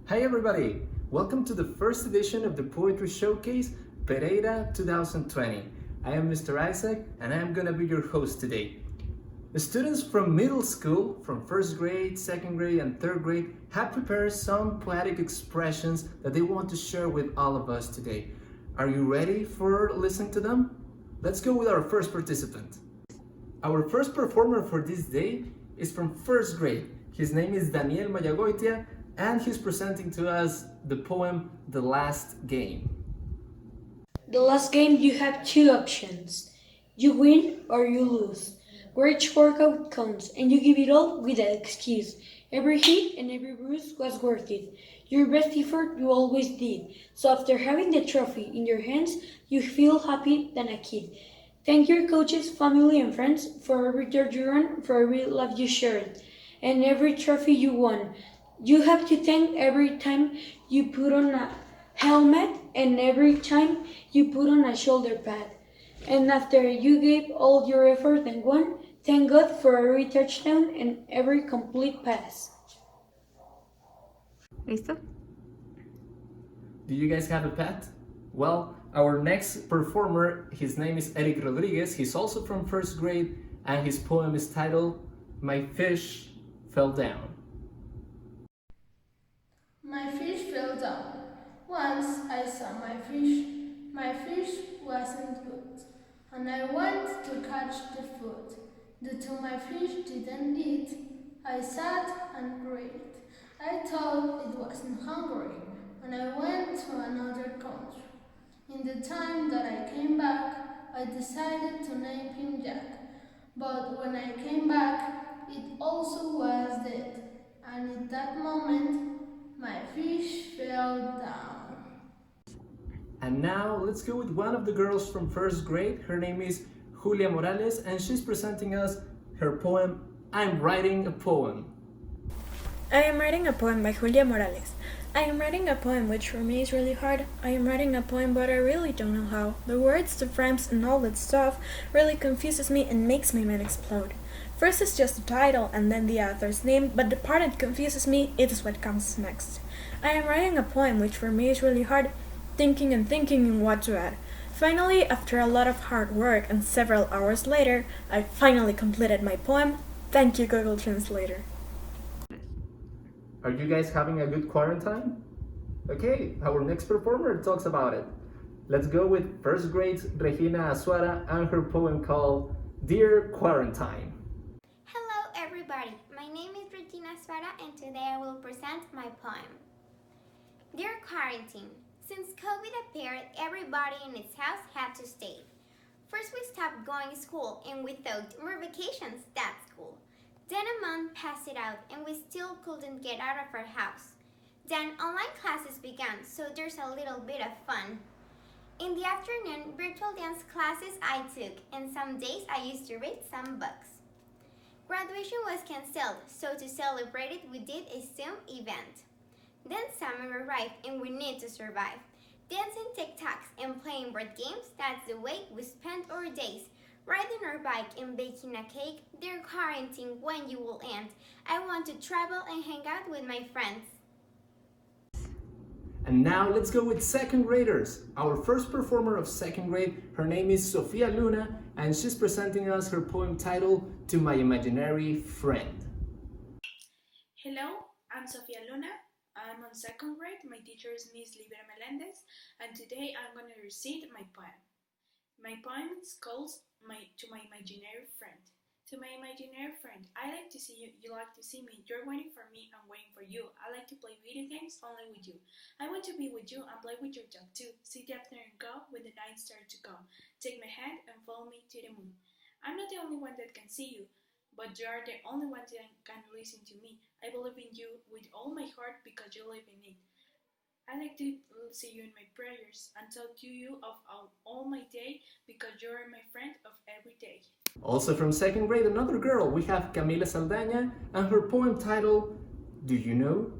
Hi everybody! Welcome to the first edition of the Poetry Showcase, Pereira 2020. I am Mr. Isaac and I am gonna be your host today. The students from middle school, from first grade, second grade, and third grade have prepared some poetic expressions that they want to share with all of us today. Are you ready for listening to them? Let's go with our first participant. Our first performer for this day is from first grade. His name is Daniel Mayagoitia, and he's presenting to us the poem The Last Game. The last game you have two options. You win or you lose. Where each workout counts and you give it all with an excuse. Every hit and every bruise was worth it. Your best effort you always did. So after having the trophy in your hands, you feel happy than a kid. Thank your coaches, family and friends for every dirt you run, for every laugh you shared, and every trophy you won. You have to thank every time you put on a helmet and every time you put on a shoulder pad. And after you gave all your effort and won, thank God for every touchdown and every complete pass. ¿Listo? Do you guys have a pet? Well, our next performer, his name is Eric Rodriguez. He's also from first grade, and his poem is titled My Fish Fell Down. My fish fell down. Once I saw my fish. My fish wasn't good, and I went to catch the food. The two my fish didn't eat. I sat and grieved. I thought it wasn't hungry, and I went to another country. In the time that I came back, I decided to name him Jack. But when I came back, it also was dead, and at that moment, my fish fell down. And now let's go with one of the girls from first grade. Her name is Julia Morales, and she's presenting us her poem, I'm Writing a Poem. I am writing a poem by Julia Morales. I am writing a poem which for me is really hard. I am writing a poem but I really don't know how. The words, the rhymes and all that stuff really confuses me and makes my mind explode. First is just the title and then the author's name, but the part that confuses me is what comes next. I am writing a poem which for me is really hard, thinking and what to add. Finally, after a lot of hard work and several hours later, I finally completed my poem. Thank you, Google Translator. Are you guys having a good quarantine? Okay, our next performer talks about it. Let's go with first grade Regina Azuara and her poem called Dear Quarantine. Hello everybody, my name is Regina Svara and today I will present my poem. Dear Quarantine, since COVID appeared, everybody in its house had to stay. First we stopped going to school and we thought more vacations, that's cool. Then a month passed it out and we still couldn't get out of our house. Then online classes began, so there's a little bit of fun. In the afternoon, virtual dance classes I took, and some days I used to read some books. Graduation was cancelled, so to celebrate it we did a Zoom event. Then summer arrived and we need to survive. Dancing TikToks and playing board games, that's the way we spent our days. Riding our bike and baking a cake, dear quarantine, when you will end. I want to travel and hang out with my friends. And now let's go with second graders. Our first performer of second grade, her name is Sofia Luna, and she's presenting us her poem titled To My Imaginary Friend. Hello, I'm Sofia Luna. I'm on second grade. My teacher is Miss Libera Melendez, and today I'm going to recite my poem. My poem is called To My Imaginary Friend. To my imaginary friend, I like to see you, you like to see me, you're waiting for me, I'm waiting for you. I like to play video games only with you. I want to be with you and play with your dog too. See the afternoon go when the night starts to come. Take my hand and follow me to the moon. I'm not the only one that can see you, but you are the only one that can listen to me. I believe in you with all my heart because you live in it. I like to see you in my prayers and talk to you of all my day because you are my friend of every day. Also from second grade, another girl, we have Camila Saldaña and her poem titled Do You Know?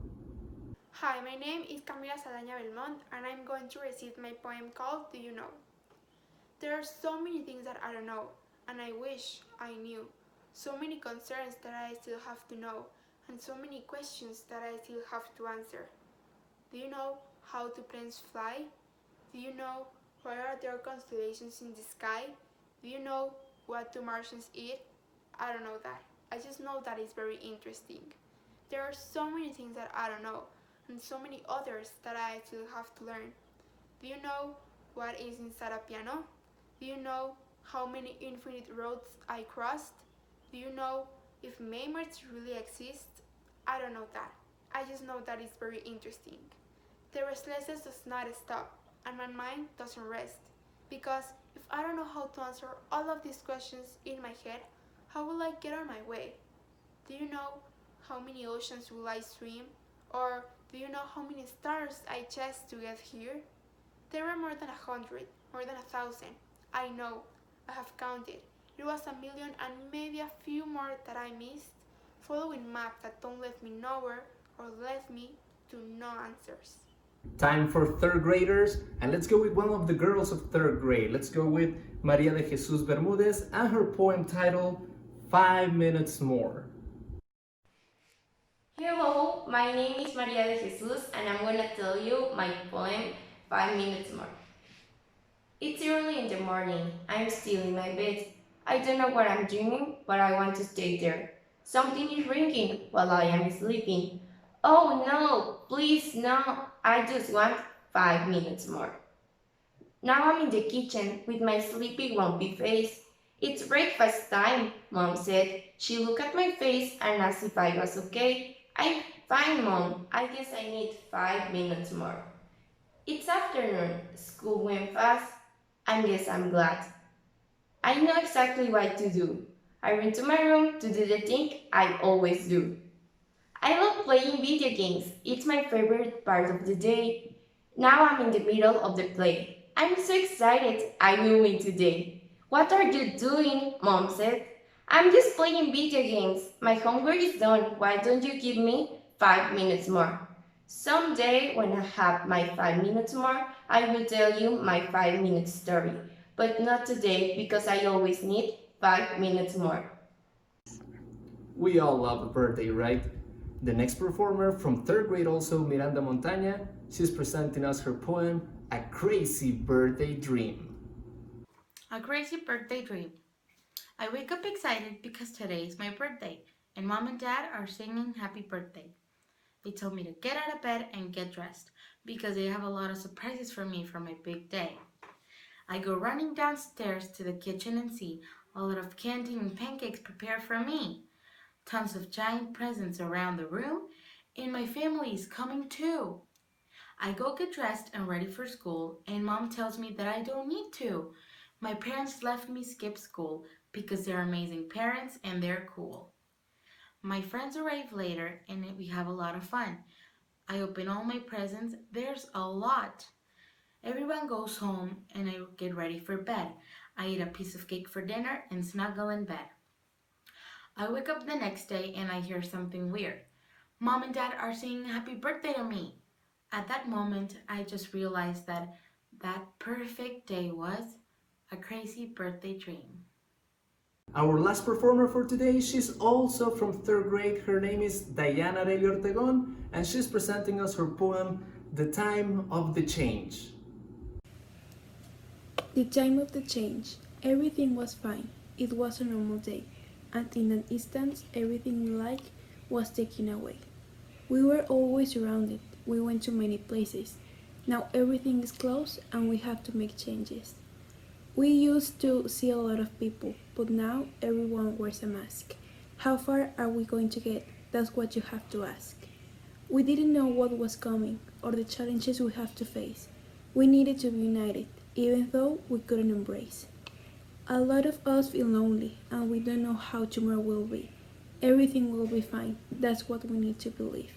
Hi, my name is Camila Saldaña Belmont and I'm going to recite my poem called Do You Know? There are so many things that I don't know and I wish I knew. So many concerns that I still have to know and so many questions that I still have to answer. Do you know how do planes fly? Do you know why are there constellations in the sky? Do you know what do Martians eat? I don't know that. I just know that it's very interesting. There are so many things that I don't know, and so many others that I still have to learn. Do you know what is inside a piano? Do you know how many infinite roads I crossed? Do you know if Maymerts really exist? I don't know that. I just know that it's very interesting. The restlessness does not stop, and my mind doesn't rest. Because if I don't know how to answer all of these questions in my head, how will I get on my way? Do you know how many oceans will I swim? Or do you know how many stars I chased to get here? There are more than 100, more than 1,000. I know. I have counted. It was 1,000,000 and maybe a few more that I missed, following maps that don't let me nowhere or led me to no answers. Time for third graders, and let's go with one of the girls of third grade. Let's go with Maria de Jesus Bermudez and her poem titled 5 Minutes More. Hello, my name is Maria de Jesus and I'm going to tell you my poem 5 Minutes More. It's early in the morning. I'm still in my bed. I don't know what I'm dreaming, but I want to stay there. Something is ringing while I am sleeping. Oh no, please no, I just want 5 minutes more. Now I'm in the kitchen with my sleepy, grumpy face. It's breakfast time, Mom said. She looked at my face and asked if I was okay. I'm fine, Mom. I guess I need 5 minutes more. It's afternoon. School went fast. I guess I'm glad. I know exactly what to do. I ran to my room to do the thing I always do. I love playing video games. It's my favorite part of the day. Now I'm in the middle of the play. I'm so excited. I will win today. What are you doing? Mom said. I'm just playing video games. My homework is done. Why don't you give me 5 minutes more? Someday, when I have my 5 minutes more, I will tell you my 5 minute story. But not today, because I always need 5 minutes more. We all love a birthday, right? The next performer from third grade also, Miranda Montaña, she's presenting us her poem, A Crazy Birthday Dream. A crazy birthday dream. I wake up excited because today is my birthday, and Mom and Dad are singing happy birthday. They told me to get out of bed and get dressed because they have a lot of surprises for me for my big day. I go running downstairs to the kitchen and see a lot of candy and pancakes prepared for me. Tons of giant presents around the room, and my family is coming too. I go get dressed and ready for school, and Mom tells me that I don't need to. My parents left me skip school because they're amazing parents and they're cool. My friends arrive later and we have a lot of fun. I open all my presents. There's a lot. Everyone goes home and I get ready for bed. I eat a piece of cake for dinner and snuggle in bed. I wake up the next day and I hear something weird. Mom and Dad are singing happy birthday to me. At that moment, I just realized that perfect day was a crazy birthday dream. Our last performer for today, she's also from third grade. Her name is Diana Aurelio Ortegon, and she's presenting us her poem, The Time of the Change. The time of the change. Everything was fine. It was a normal day, and in an instant, everything we liked was taken away. We were always surrounded. We went to many places. Now everything is closed, and we have to make changes. We used to see a lot of people, but now everyone wears a mask. How far are we going to get? That's what you have to ask. We didn't know what was coming or the challenges we have to face. We needed to be united, even though we couldn't embrace. A lot of us feel lonely and we don't know how tomorrow will be. Everything will be fine. That's what we need to believe.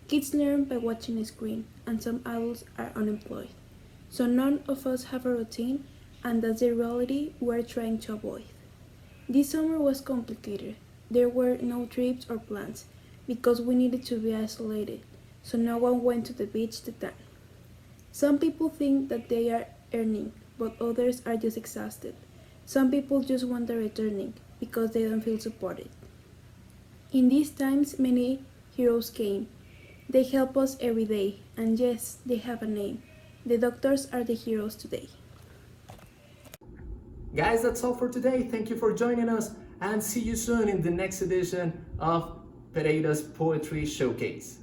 Kids learn by watching a screen, and some adults are unemployed. So none of us have a routine, and that's the reality we're trying to avoid. This summer was complicated. There were no trips or plans because we needed to be isolated, so no one went to the beach to tan. Some people think that they are earning, but others are just exhausted. Some people just want a returning because they don't feel supported. In these times, many heroes came. They help us every day, and yes, they have a name. The doctors are the heroes today. Guys, that's all for today. Thank you for joining us, and see you soon in the next edition of Pereira's Poetry Showcase.